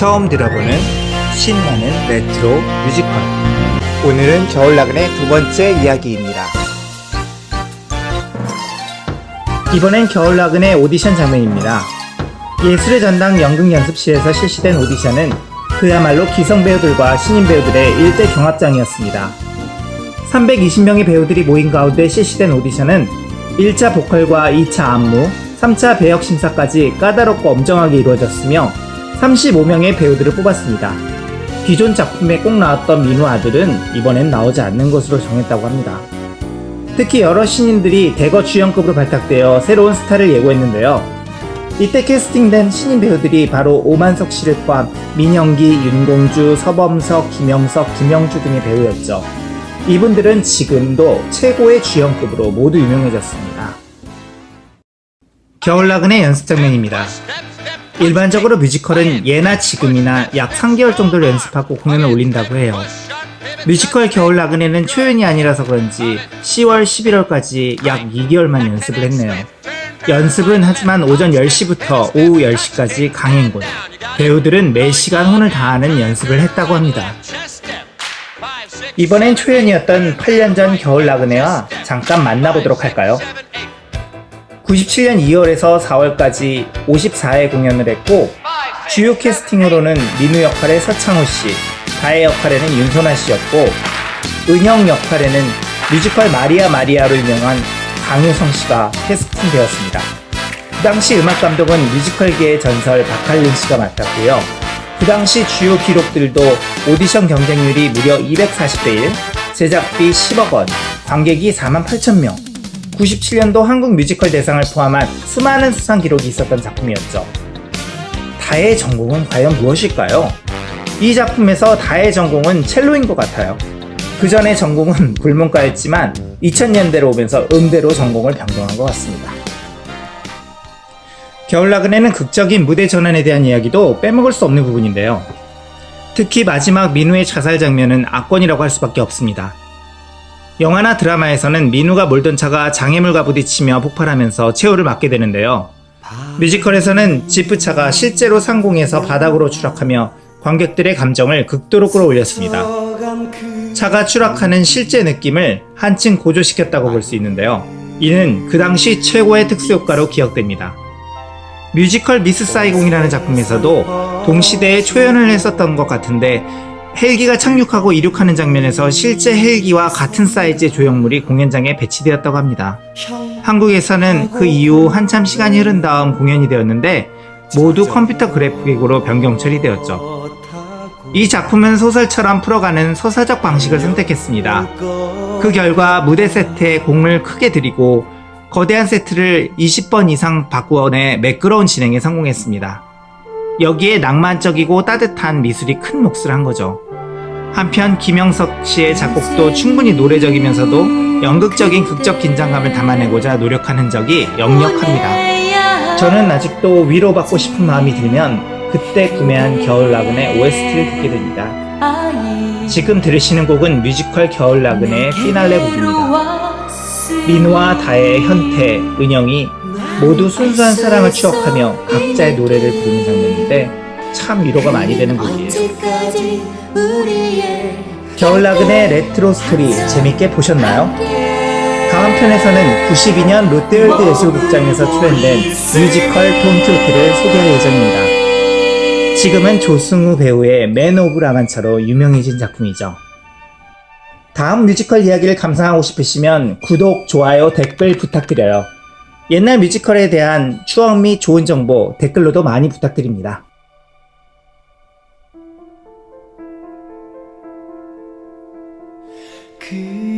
처음 들어보는 신나는 레트로 뮤지컬. 오늘은 겨울나그네 두 번째 이야기입니다. 이번엔 겨울나그네 오디션 장면입니다. 예술의 전당 연극연습실에서 실시된 오디션은 그야말로 기성배우들과 신인배우들의 일대 경합장이었습니다. 320명의 배우들이 모인 가운데 실시된 오디션은 1차 보컬과 2차 안무, 3차 배역 심사까지 까다롭고 엄정하게 이루어졌으며 35명의 배우들을 뽑았습니다. 기존 작품에 꼭 나왔던 민우 아들은 이번엔 나오지 않는 것으로 정했다고 합니다. 특히 여러 신인들이 대거 주연급으로 발탁되어 새로운 스타를 예고했는데요. 이때 캐스팅된 신인 배우들이 바로 오만석 씨를 포함 민영기, 윤공주, 서범석, 김영석, 김영주 등의 배우였죠. 이분들은 지금도 최고의 주연급으로 모두 유명해졌습니다. 겨울나그네 연습 장면입니다. 일반적으로 뮤지컬은 예나 지금이나 약 3개월 정도를 연습하고 공연을 올린다고 해요. 뮤지컬 겨울나그네는 초연이 아니라서 그런지 10월, 11월까지 약 2개월만 연습을 했네요. 연습은 하지만 오전 10시부터 오후 10시까지 강행군. 배우들은 매시간 혼을 다하는 연습을 했다고 합니다. 이번엔 초연이었던 8년 전 겨울나그네와 잠깐 만나보도록 할까요? 97년 2월에서 4월까지 54회 공연을 했고, 주요 캐스팅으로는 민우 역할의 서창호 씨, 다혜 역할에는 윤선아 씨였고, 은영 역할에는 뮤지컬 마리아 마리아로 유명한 강효성 씨가 캐스팅되었습니다. 그 당시 음악 감독은 뮤지컬계의 전설 박할린 씨가 맡았고요. 그 당시 주요 기록들도 오디션 경쟁률이 무려 240대 1, 제작비 10억 원, 관객이 48,000명, 97년도 한국 뮤지컬 대상을 포함한 수많은 수상 기록이 있었던 작품이었죠. 다혜의 전공은 과연 무엇일까요? 이 작품에서 다혜의 전공은 첼로인 것 같아요. 그 전에 전공은 불문과였지만 2000년대로 오면서 음대로 전공을 변경한 것 같습니다. 겨울나그네는 극적인 무대 전환에 대한 이야기도 빼먹을 수 없는 부분인데요. 특히 마지막 민우의 자살 장면은 압권이라고 할 수밖에 없습니다. 영화나 드라마에서는 민우가 몰던 차가 장애물과 부딪히며 폭발하면서 최후를 맞게 되는데요. 뮤지컬에서는 지프차가 실제로 상공에서 바닥으로 추락하며 관객들의 감정을 극도로 끌어올렸습니다. 차가 추락하는 실제 느낌을 한층 고조시켰다고 볼 수 있는데요. 이는 그 당시 최고의 특수효과로 기억됩니다. 뮤지컬 미스 사이공이라는 작품에서도 동시대에 초연을 했었던 것 같은데, 헬기가 착륙하고 이륙하는 장면에서 실제 헬기와 같은 사이즈의 조형물이 공연장에 배치되었다고 합니다. 한국에서는 그 이후 한참 시간이 흐른 다음 공연이 되었는데 모두 컴퓨터 그래픽으로 변경 처리되었죠. 이 작품은 소설처럼 풀어가는 서사적 방식을 선택했습니다. 그 결과 무대 세트에 공을 크게 들이고 거대한 세트를 20번 이상 바꾸어내 매끄러운 진행에 성공했습니다. 여기에 낭만적이고 따뜻한 미술이 큰 몫을 한 거죠. 한편 김영석 씨의 작곡도 충분히 노래적이면서도 연극적인 극적 긴장감을 담아내고자 노력한 흔적이 역력합니다. 저는 아직도 위로받고 싶은 마음이 들면 그때 구매한 겨울나그네 OST를 듣게 됩니다. 지금 들으시는 곡은 뮤지컬 겨울나그네의 피날레 곡입니다. 민우와 다혜, 현태, 은영이 모두 순수한 사랑을 추억하며 각자의 노래를 부르는 장면인데 참 위로가 많이 되는 곡이에요. 겨울나그네 레트로 스토리 재밌게 보셨나요? 다음 편에서는 92년 롯데월드 예술극장에서 초연된 뮤지컬 돈키호테를 소개할 예정입니다. 지금은 조승우 배우의 맨 오브 라만차로 유명해진 작품이죠. 다음 뮤지컬 이야기를 감상하고 싶으시면 구독, 좋아요, 댓글 부탁드려요. 옛날 뮤지컬에 대한 추억 및 좋은 정보 댓글로도 많이 부탁드립니다. 그